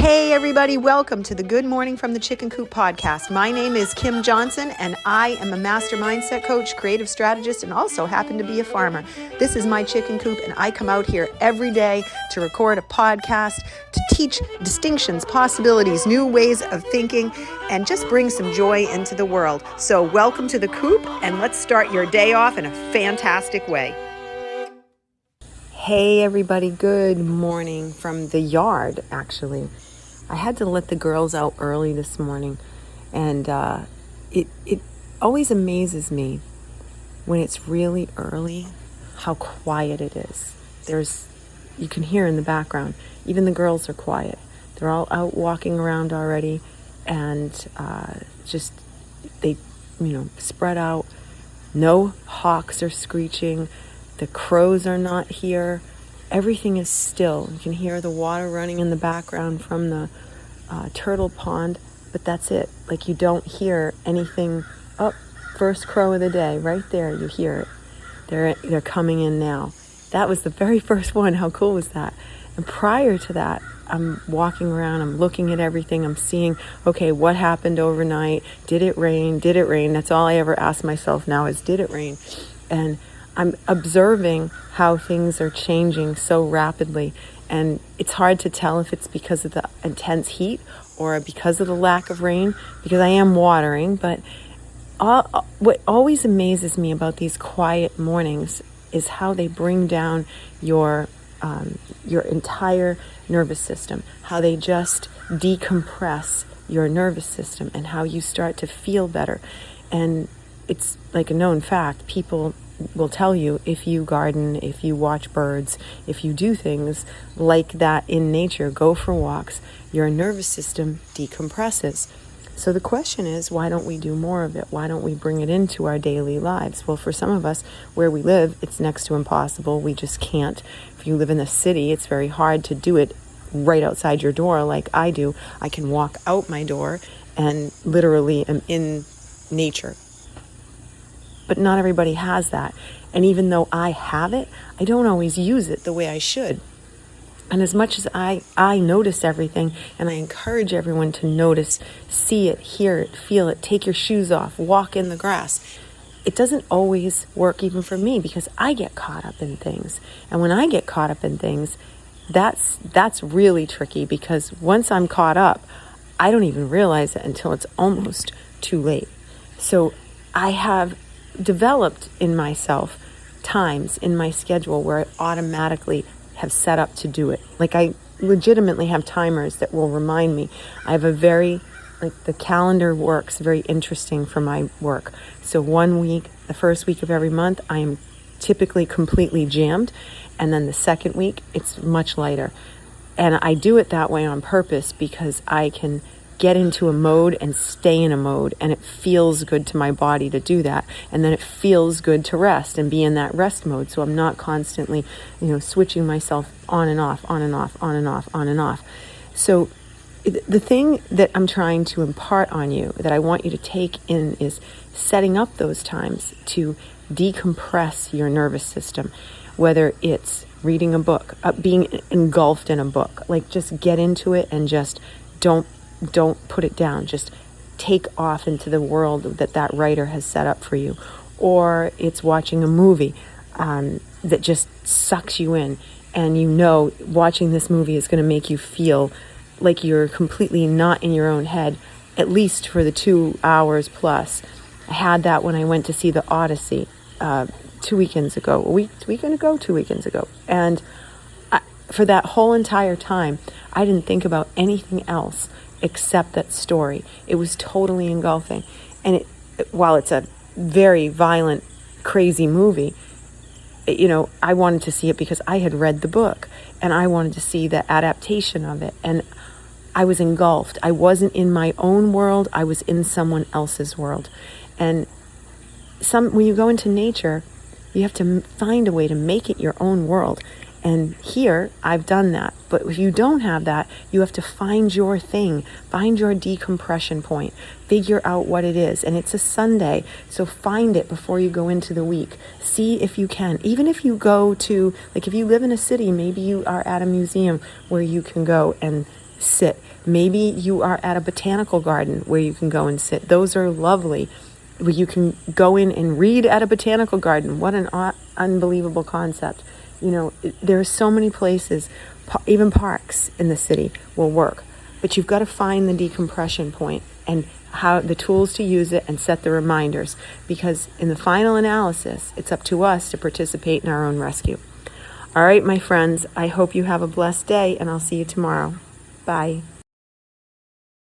Hey everybody, welcome to the Good Morning from the Chicken Coop podcast. My name is Kim Johnson and I am a master mindset coach, creative strategist, and also happen to be a farmer. This is my chicken coop and I come out here every day to record a podcast, to teach distinctions, possibilities, new ways of thinking, and just bring some joy into the world. So welcome to the coop and let's start your day off in a fantastic way. Hey everybody, good morning from the yard actually. I had to let the girls out early this morning, and it always amazes me when it's really early how quiet it is. You can hear in the background, even the girls are quiet. They're all out walking around already, and they spread out. No hawks are screeching. The crows are not here. Everything is still. You can hear the water running in the background from the turtle pond, but that's it. Like, you don't hear anything. Oh, first crow of the day, right there. You hear it. They're coming in now. That was the very first one. How cool was that? And prior to that, I'm walking around. I'm looking at everything. I'm seeing, okay, what happened overnight? Did it rain? Did it rain? That's all I ever ask myself now is, did it rain? And I'm observing how things are changing so rapidly, and it's hard to tell if it's because of the intense heat or because of the lack of rain, because I am watering. But what always amazes me about these quiet mornings is how they bring down your entire nervous system, how they just decompress your nervous system, and how you start to feel better. And it's like a known fact. People will tell you, if you garden, if you watch birds, if you do things like that in nature, go for walks, your nervous system decompresses. So the question is, why don't we do more of it? Why don't we bring it into our daily lives? Well, for some of us, where we live, it's next to impossible. We just can't. If you live in the city, it's very hard to do it right outside your door like I do. I can walk out my door and literally am in nature. But not everybody has that. And even though I have it, I don't always use it the way I should. And as much as I notice everything, and I encourage everyone to notice, see it, hear it, feel it, take your shoes off, walk in the grass, it doesn't always work even for me, because I get caught up in things. And when I get caught up in things, that's really tricky, because once I'm caught up, I don't even realize it until it's almost too late. So I have developed in myself times in my schedule where I automatically have set up to do it. Like, I legitimately have timers that will remind me. I have the calendar works very interesting for my work. So one week, the first week of every month, I am typically completely jammed. And then the second week, it's much lighter. And I do it that way on purpose because I can get into a mode and stay in a mode, and it feels good to my body to do that. And then it feels good to rest and be in that rest mode, so I'm not constantly switching myself on and off, on and off, on and off, on and off. So the thing that I'm trying to impart on you, that I want you to take in, is setting up those times to decompress your nervous system, whether it's reading a book, being engulfed in a book. Like, just get into it and just don't put it down. Just take off into the world that writer has set up for you. Or it's watching a movie that just sucks you in, and watching this movie is going to make you feel like you're completely not in your own head, at least for the 2 hours plus. I had that when I went to see the Odyssey 2 weekends ago. 2 weekends ago. And for that whole entire time, I didn't think about anything else except that story. It was totally engulfing. And while it's a very violent, crazy movie, I wanted to see it because I had read the book and I wanted to see the adaptation of it. And I was engulfed. I wasn't in my own world. I was in someone else's world. And when you go into nature, you have to find a way to make it your own world. And here, I've done that. But if you don't have that, you have to find your thing, find your decompression point, figure out what it is. And it's a Sunday, so find it before you go into the week. See if you can. Even if you go to, if you live in a city, maybe you are at a museum where you can go and sit. Maybe you are at a botanical garden where you can go and sit. Those are lovely. Where you can go in and read at a botanical garden. What an unbelievable concept. There are so many places, even parks in the city will work. But you've got to find the decompression point and how the tools to use it and set the reminders. Because in the final analysis, it's up to us to participate in our own rescue. All right, my friends, I hope you have a blessed day, and I'll see you tomorrow. Bye.